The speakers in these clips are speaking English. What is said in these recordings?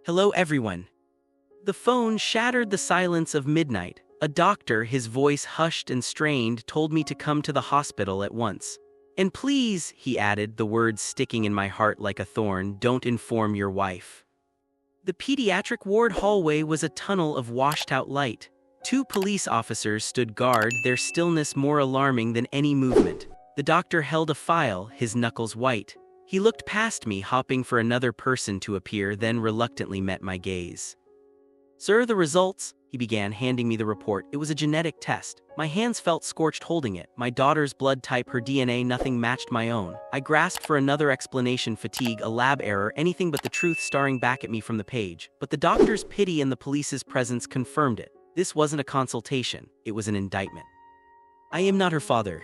Hello, everyone. The phone shattered the silence of midnight. A doctor, his voice hushed and strained, told me to come to the hospital at once. And please, he added, the words sticking in my heart like a thorn, don't inform your wife. The pediatric ward hallway was a tunnel of washed-out light. 2 police officers stood guard, their stillness more alarming than any movement. The doctor held a file, his knuckles white. He looked past me, hoping for another person to appear, then reluctantly met my gaze. "Sir, the results," he began, handing me the report. It was a genetic test. My hands felt scorched holding it. My daughter's blood type, her DNA, nothing matched my own. I grasped for another explanation, fatigue, a lab error, anything but the truth staring back at me from the page. But the doctor's pity and the police's presence confirmed it. This wasn't a consultation, it was an indictment. "I am not her father."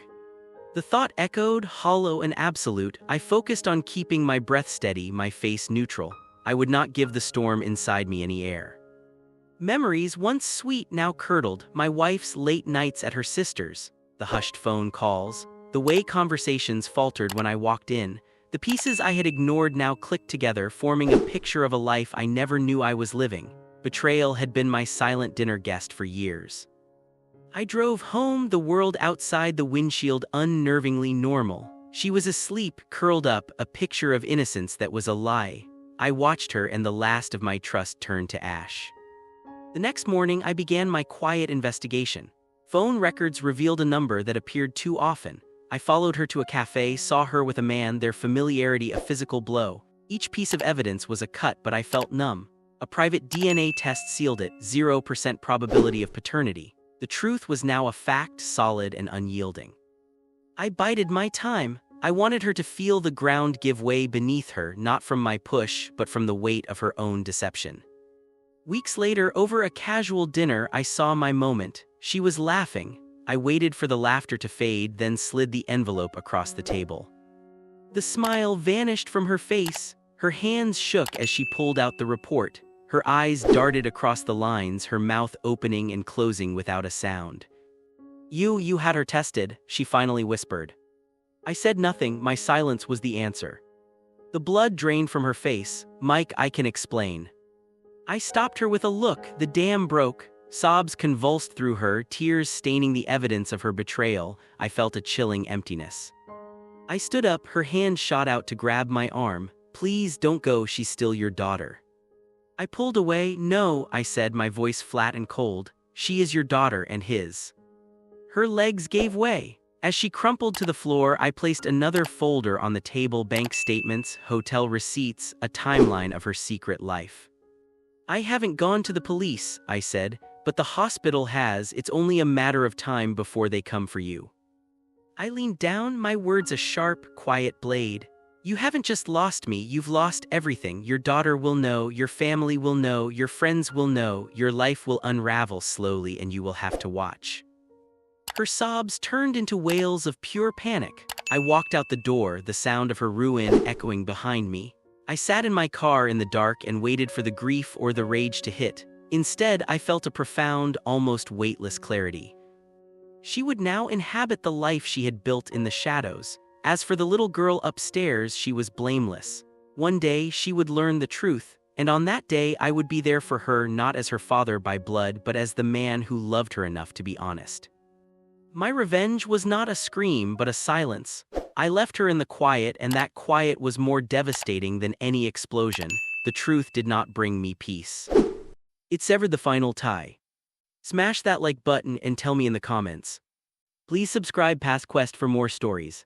The thought echoed, hollow and absolute. I focused on keeping my breath steady, my face neutral. I would not give the storm inside me any air. Memories, once sweet, now curdled. My wife's late nights at her sister's, the hushed phone calls, the way conversations faltered when I walked in. The pieces I had ignored now clicked together, forming a picture of a life I never knew I was living. Betrayal had been my silent dinner guest for years. I drove home, the world outside the windshield unnervingly normal. She was asleep, curled up, a picture of innocence that was a lie. I watched her, and the last of my trust turned to ash. The next morning, I began my quiet investigation. Phone records revealed a number that appeared too often. I followed her to a cafe, saw her with a man, their familiarity a physical blow. Each piece of evidence was a cut, but I felt numb. A private DNA test sealed it, 0% probability of paternity. The truth was now a fact, solid and unyielding. I bided my time. I wanted her to feel the ground give way beneath her, not from my push, but from the weight of her own deception. Weeks later, over a casual dinner, I saw my moment. She was laughing. I waited for the laughter to fade, then slid the envelope across the table. The smile vanished from her face. Her hands shook as she pulled out the report. Her eyes darted across the lines, her mouth opening and closing without a sound. You had her tested," she finally whispered. I said nothing, my silence was the answer. The blood drained from her face. "Mike, I can explain." I stopped her with a look. The dam broke. Sobs convulsed through her, tears staining the evidence of her betrayal. I felt a chilling emptiness. I stood up, her hand shot out to grab my arm. "Please don't go, she's still your daughter." I pulled away. "No," I said, my voice flat and cold. "She is your daughter and his." Her legs gave way. As she crumpled to the floor, I placed another folder on the table, bank statements, hotel receipts, a timeline of her secret life. "I haven't gone to the police," I said, "but the hospital has. It's only a matter of time before they come for you." I leaned down, my words a sharp, quiet blade. "You haven't just lost me, you've lost everything. Your daughter will know, your family will know, your friends will know, your life will unravel slowly and you will have to watch." Her sobs turned into wails of pure panic. I walked out the door, the sound of her ruin echoing behind me. I sat in my car in the dark and waited for the grief or the rage to hit. Instead, I felt a profound, almost weightless clarity. She would now inhabit the life she had built in the shadows. As for the little girl upstairs, she was blameless. One day, she would learn the truth, and on that day I would be there for her, not as her father by blood, but as the man who loved her enough to be honest. My revenge was not a scream, but a silence. I left her in the quiet, and that quiet was more devastating than any explosion. The truth did not bring me peace. It severed the final tie. Smash that like button and tell me in the comments. Please subscribe PastQuest for more stories.